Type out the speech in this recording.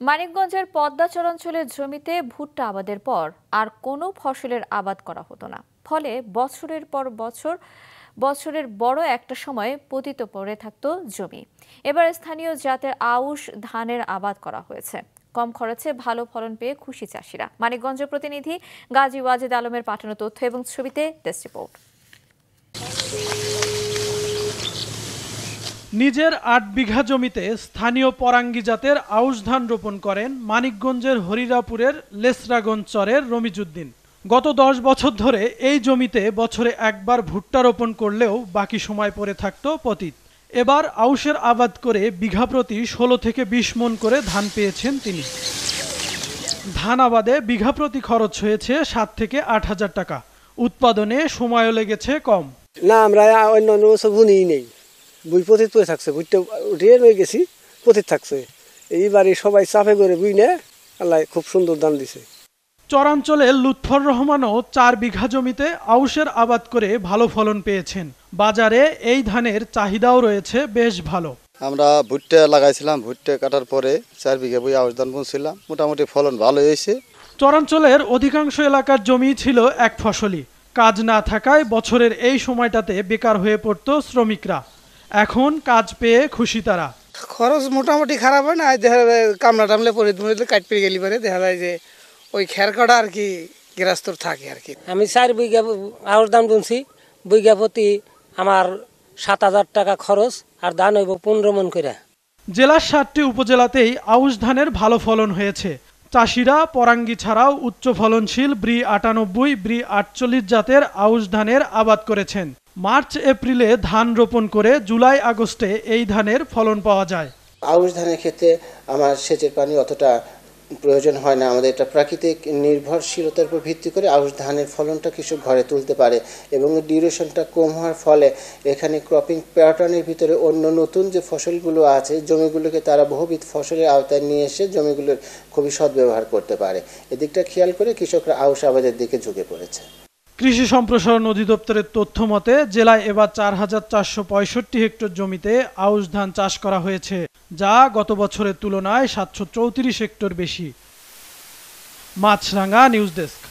মানিকগঞ্জের পদ্মা চরাঞ্চলের জমিতে ভুট্টা আবাদের পর আর কোনো ফসলের আবাদ করা হতো না। ফলে বছরের পর বছরের বড় একটা সময় পতিত পড়ে থাকতো জমি। এবার স্থানীয় জাতের আউশ ধানের আবাদ করা হয়েছে। কম খরচে ভালো ফলন পেয়ে খুশি চাষিরা। মানিকগঞ্জের প্রতিনিধি গাজী ওয়াজেদ আলমের পাঠানো তথ্য এবং ছবিতে ডেস্ক রিপোর্ট। নিজের ৮ বিঘা জমিতে স্থানীয় পরাঙ্গী জাতের আউশ ধান রোপণ করেন মানিকগঞ্জের হরিরাপুরের লেসরাগঞ্জ চরের রমিজউদ্দিন। গত ১০ বছর ধরে এই জমিতে বছরে একবার ভুট্টা রোপণ করলেও বাকি সময় পড়ে থাকত পতিত। এবার আউশের আবাদ করে বিঘা প্রতি ১৬ থেকে ২০ মণ করে ধান পেয়েছেন তিনি। ধান আবাদে বিঘা প্রতি খরচ হয়েছে ৭ থেকে ৮ হাজার টাকা। উৎপাদনে সময়ও লেগেছে কম। না, আমরা অন্য বুনি নেই, বুই পতিত পড়ে থাকছে, বুইটা উঠিয়ে রয়ে গেছি, পতিত থাকছে। এইবারে সবাই চাপে করে বুই নে, আল্লাহ খুব সুন্দর দাম দিছে। চরাঞ্চলে লুৎফর রহমানও ৪ বিঘা জমিতে আউশের আবাদ করে ভালো ফলন পেয়েছেন। বাজারে এই ধানের চাহিদাও রয়েছে বেশ ভালো। আমরা ভুট্টা লাগাইছিলাম, ভুট্টা কাটার পরে ৪ বিঘা বই আউশ ধান বুনছিলাম, মোটামুটি ফলন ভালো হয়েছে। চরাঞ্চলের অধিকাংশ এলাকার জমি ছিল এক ফসলি। কাজ না থাকায় বছরের এই সময়টাতে বেকার হয়ে পড়ত শ্রমিকরা। এখন কাজ পেয়ে খুশি তারা। খরচ মোটামুটি খারাপ হয় না, দেখা যায় কামলা টামলে পরে কাট পেয়ে গেলি পরে দেখা যায় যে ওই খের কাটা আর কি গৃহস্থর থাকে আর কি। আমি ৪ বিঘা আউশ ধান বুনছি, বিঘা প্রতি আমার ৭,০০০ টাকা খরচ, আর ধান হইব ১৫ মণ করে। জেলার ৭টি উপজেলাতেই আউশ ধানের ভালো ফলন হয়েছে। চাষিরা পরাঙ্গী ছাড়াও উচ্চ ফলনশীল ব্রি ৯৮, ব্রি ৪৮ জাতের আউশ ধানের আবাদ করেছেন। মার্চ এপ্রিলে ধান রোপণ করে জুলাই আগস্টে এই ধানের ফলন পাওয়া যায়। আউশ ধানের ক্ষেত্রে আমার সেচের পানি অতটা প্রয়োজন হয় না। আমাদের এটা প্রাকৃতিক নির্ভরশীলতার উপর ভিত্তি করে আউশ ধানের ফলনটা কৃষক ঘরে তুলতে পারে এবং ডিউরেশনটা কম হওয়ার ফলে এখানে ক্রপিং প্যাটার্নের ভিতরে অন্য নতুন যে ফসলগুলো আছে জমিগুলোকে তারা বহুবিধ ফসলের আওতায় নিয়ে এসে জমিগুলোর খুবই সদ্ব্যবহার করতে পারে। এদিকটা খেয়াল করে কৃষকরা আউশ আবাদের দিকে ঝুঁকে পড়েছে। কৃষি সম্প্রসারণ অধিদপ্তরের তথ্য মতে জেলায় এবার ৪,৪৬৫ হেক্টর জমিতে আউশ ধান চাষ করা হয়েছে, যা গত বছরের তুলনায় ৭৩৪ হেক্টর বেশি। মাছরাঙ্গা নিউজ ডেস্ক।